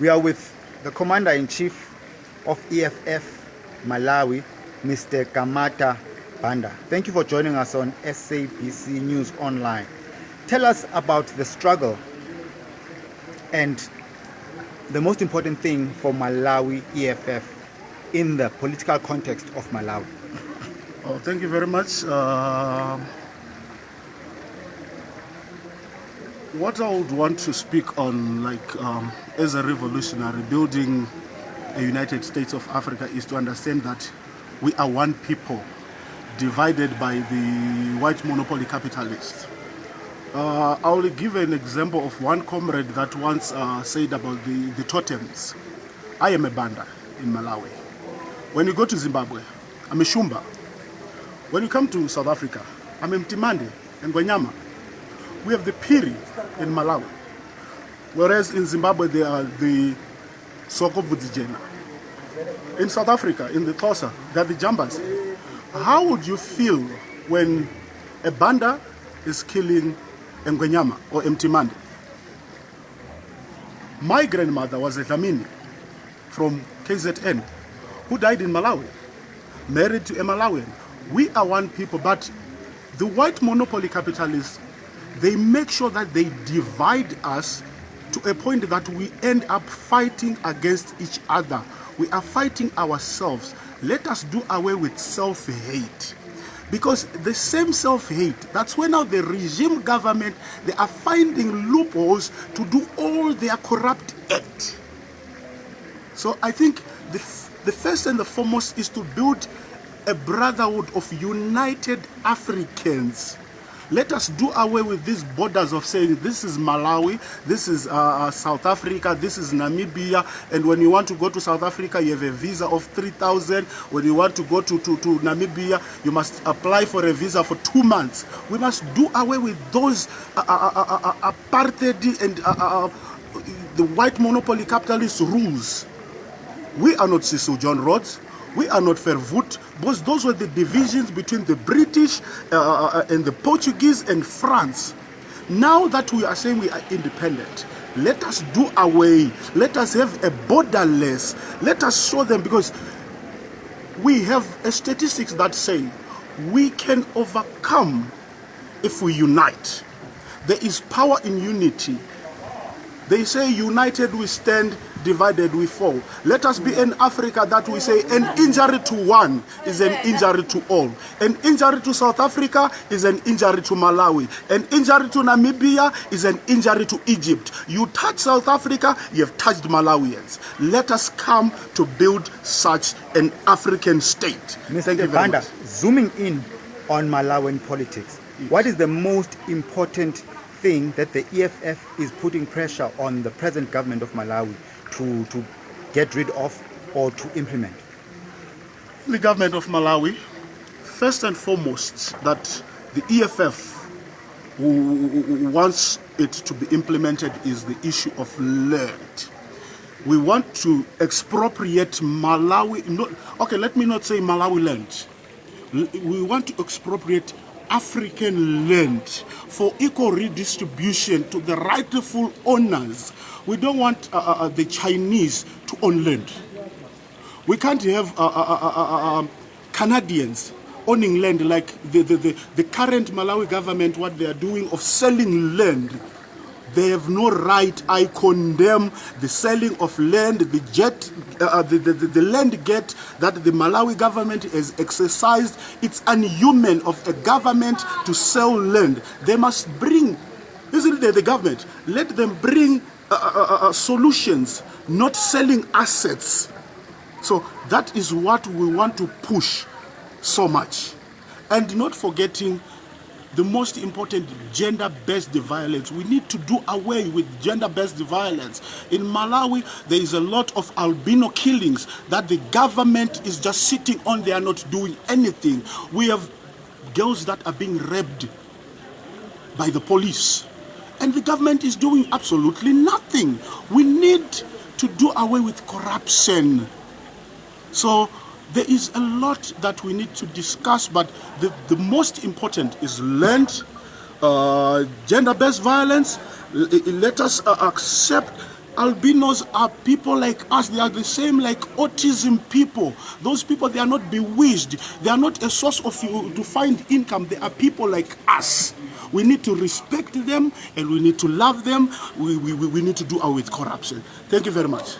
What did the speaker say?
We are with the Commander-in-Chief of EFF Malawi, Mr. Kamata Banda. Thank you for joining us on SABC News Online. Tell us about the struggle and the most important thing for Malawi EFF in the political context of Malawi. Oh, thank you very much. What I would want to speak on, as a revolutionary, building a United States of Africa, is to understand that we are one people, divided by the white monopoly capitalists. I will give an example of one comrade that once said about the totems. I am a Banda in Malawi. When you go to Zimbabwe, I'm a Shumba. When you come to South Africa, I'm a Mtimande and Gwanyama. We have the Piri in Malawi, whereas in Zimbabwe they are the Soko-Vudzijena. In South Africa, in the Xhosa, they are the Jambas. How would you feel when a Banda is killing Ngwenyama or Mtimande? My grandmother was a Dlamini from KZN who died in Malawi, married to a Malawian. We are one people, but the white monopoly capitalists, they make sure that they divide us to a point that we end up fighting against each other. We are fighting ourselves. Let us do away with self-hate. Because the same self-hate, that's when now the regime government, they are finding loopholes to do all their corrupt act. So I think the first and the foremost is to build a brotherhood of united Africans. Let us do away with these borders of saying this is Malawi, this is South Africa, this is Namibia, and when you want to go to South Africa you have a visa of 3,000. When you want to go to Namibia you must apply for a visa for 2 months. We must do away with those apartheid and the white monopoly capitalist rules. We are not Cecil John Rhodes. We are not Verwoerd, because those were the divisions between the British and the Portuguese and France. Now that we are saying we are independent, let us do away, let us have a borderless, let us show them, because we have statistics that say we can overcome if we unite. There is power in unity. They say united we stand, divided we fall. Let us be in Africa that we say an injury to one is an injury to all. An injury to South Africa is an injury to Malawi. An injury to Namibia is an injury to Egypt. You touch South Africa, you have touched Malawians. Let us come to build such an African state. Mr. Banda, zooming in on Malawian politics, what is the most important thing that the EFF is putting pressure on the present government of Malawi to get rid of or to implement? The government of Malawi, first and foremost, that the EFF wants it to be implemented is the issue of land. We want to expropriate Malawi, let me not say Malawi land. We want to expropriate African land for equal redistribution to the rightful owners. We don't want the Chinese to own land. We can't have Canadians owning land like the current Malawi government, what they are doing of selling land. They have no right. I condemn the selling of land, the land get that the Malawi government has exercised. It's inhuman of a government to sell land. They must bring, isn't it the government? Let them bring solutions, not selling assets. So that is what we want to push so much. And not forgetting the most important, gender-based violence. We need to do away with gender-based violence. In Malawi, there is a lot of albino killings that the government is just sitting on. They are not doing anything. We have girls that are being raped by the police, and the government is doing absolutely nothing. We need to do away with corruption. So there is a lot that we need to discuss, but the most important is land, gender-based violence. Let us accept Albinos are people like us. They are the same like autism people. Those people, they are not bewitched. They are not a source of to find income. They are people like us. We need to respect them and we need to love them. We need to do away with corruption. Thank you very much.